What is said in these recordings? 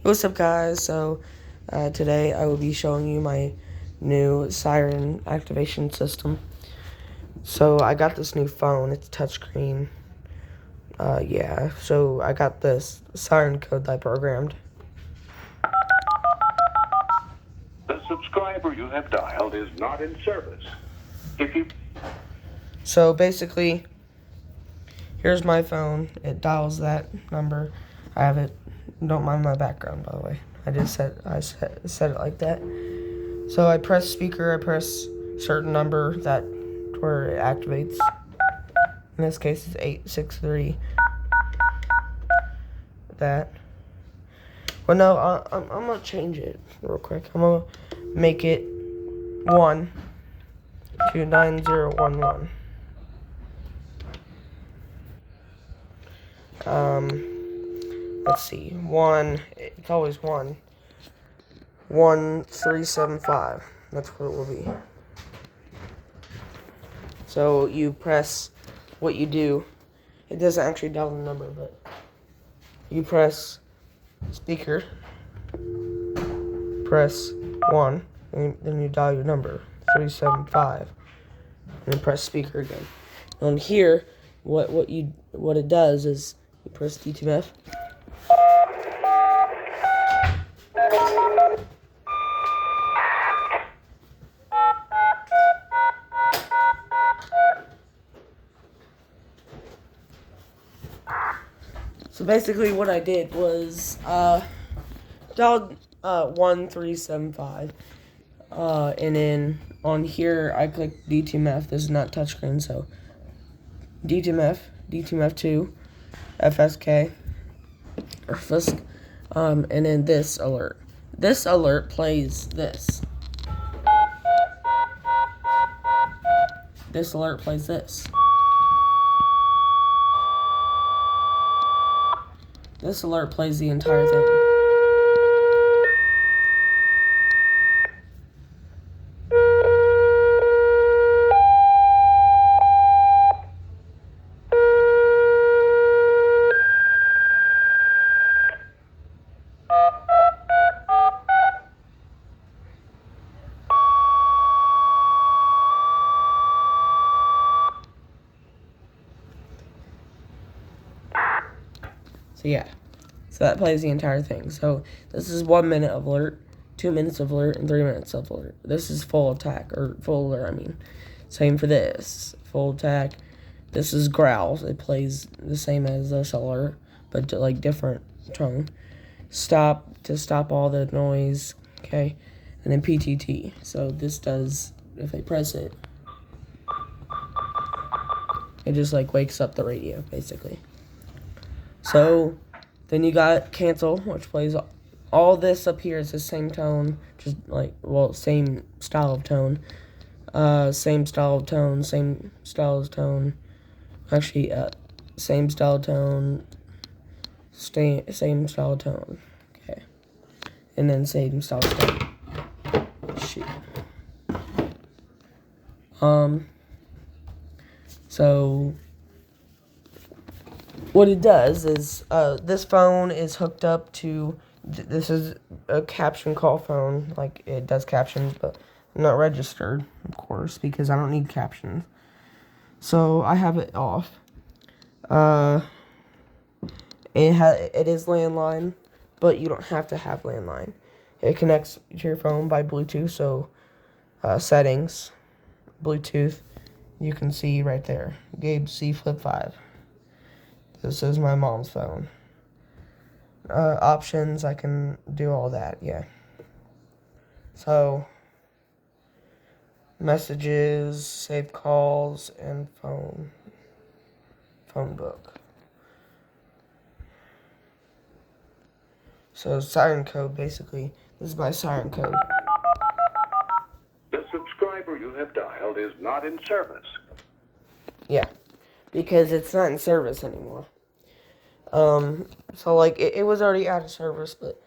What's up, guys? So today I will be showing you my new siren activation system. So I got this new phone. It's touchscreen. Yeah. So I got this siren code that I programmed. The subscriber you have dialed is not in service. So basically, here's my phone. It dials that number. I have it. Don't mind my background, by the way. I set it like that. So I press speaker. I press certain number that where it activates. In this case, it's 863. That. Well, no, I'm gonna change it real quick. I'm gonna make it 12911. Let's see. It's always 1375. That's what it will be. So you press what you do. It doesn't actually dial the number, but you press speaker, press 1, and then you dial your number, 375, and then press speaker again. On here, what it does is you press DTMF. So basically what I did was dialed 1375, and then on here I clicked DTMF. This is not touchscreen, so DTMF2, FSK, or FSK, and then this alert. This alert plays this. This alert plays this. This alert plays the entire thing. So yeah, so that plays the entire thing. So this is 1 minute of alert, 2 minutes of alert, and 3 minutes of alert. This is full attack, or full alert, I mean. Same for this, full attack. This is growls. It plays the same as this alert, but like different tone. Stop, to stop all the noise, okay? And then PTT. So this does, if I press it, it just like wakes up the radio, basically. So then you got cancel, which plays all this up here is the same tone, just like, well, same style of tone. Same style of tone, same style of tone. Actually, same style of tone, same style of tone. Okay. And then same style of tone. Shoot. So what it does is, this phone is hooked up to, this is a CaptionCall phone, like it does captions, but I'm not registered, of course, because I don't need captions. So I have it off. It is landline, but you don't have to have landline. It connects to your phone by Bluetooth, so settings, Bluetooth, you can see right there, Gabe C Flip 5. This is my mom's phone. Options, I can do all that, yeah. So, messages, save calls, and phone book. So, siren code, basically. This is my siren code. The subscriber you have dialed is not in service. Yeah, because it's not in service anymore. So like it was already out of service, but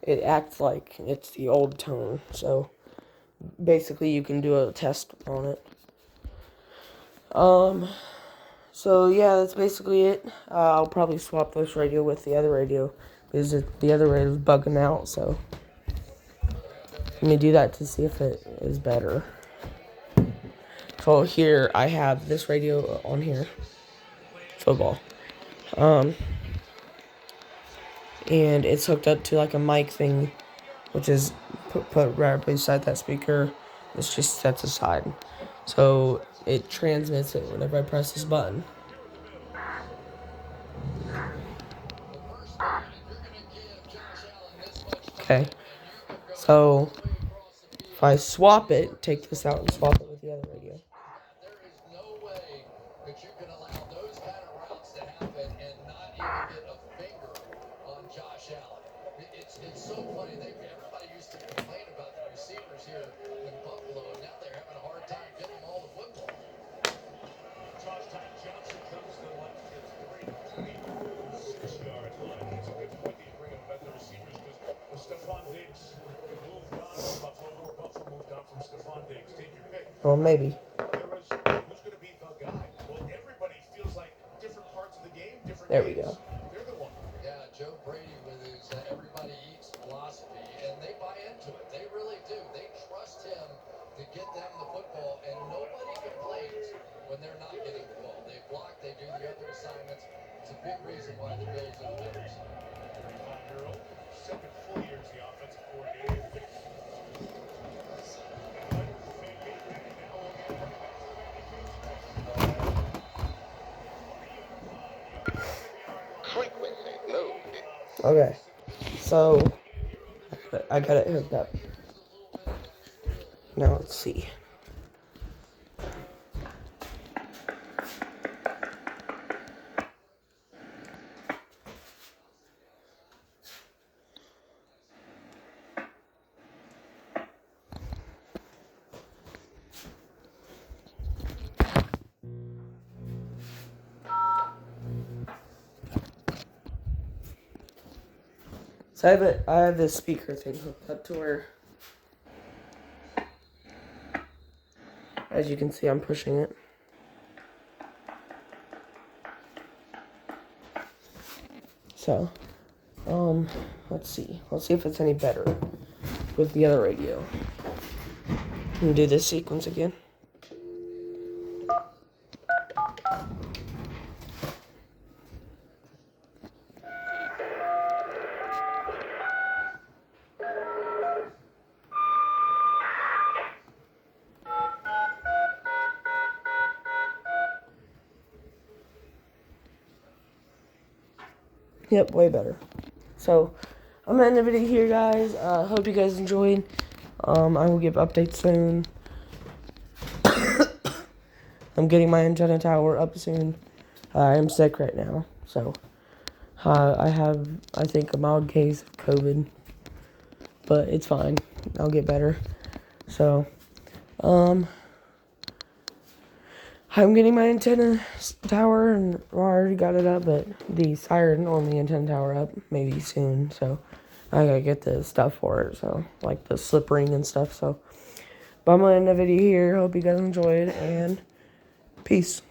it acts like it's the old tone. So basically, you can do a test on it. So yeah, that's basically it. I'll probably swap this radio with the other radio because the other radio is bugging out. So let me do that to see if it is better. So here I have this radio on here, football, and it's hooked up to like a mic thing, which is put right beside that speaker. It's just sets aside, so it transmits it whenever I press this button. Okay, so if I swap it, take this out and swap it with the other radio. There is no way that you can allow those kind of routes to happen and not even get a finger on Josh Allen. It's so funny. Everybody used to complain about the receivers here in Buffalo, and now they're having a hard time getting them all the football. Johnson comes to the line. It's great. 26-yard line. It's a good point that you bring up about the receivers because Stephon Diggs moved on from Buffalo, or Buffalo moved on from Stephon Diggs. Take your pick. Well, maybe. Who's going to be the guy? Well, everybody feels like different parts of the game, different There we games. go. They're the one. Yeah, Joe Brady with his everybody eats philosophy, and they buy into it. They really do. They trust him to get them the football, and nobody complains when they're not getting the ball. They block, they do the other assignments. It's a big reason why the Bills are the winners. 35-year-old, second full year as the offensive coordinator. Frequently loaded. Okay, so I got it hooked up. Now let's see. So I have this speaker thing hooked up to where, as you can see, I'm pushing it. So, let's see. Let's see if it's any better with the other radio. And do this sequence again. Yep, way better. So, I'm gonna end the video here, guys. Hope you guys enjoyed. I will give updates soon. I'm getting my antenna tower up soon. I am sick right now, so I have, I think, a mild case of COVID, but it's fine. I'll get better. So, I'm getting my antenna tower, and I already got it up, but the siren on the antenna tower up maybe soon, so I gotta get the stuff for it, so, like the slip ring and stuff, so. But I'm gonna end the video here. Hope you guys enjoyed, and peace.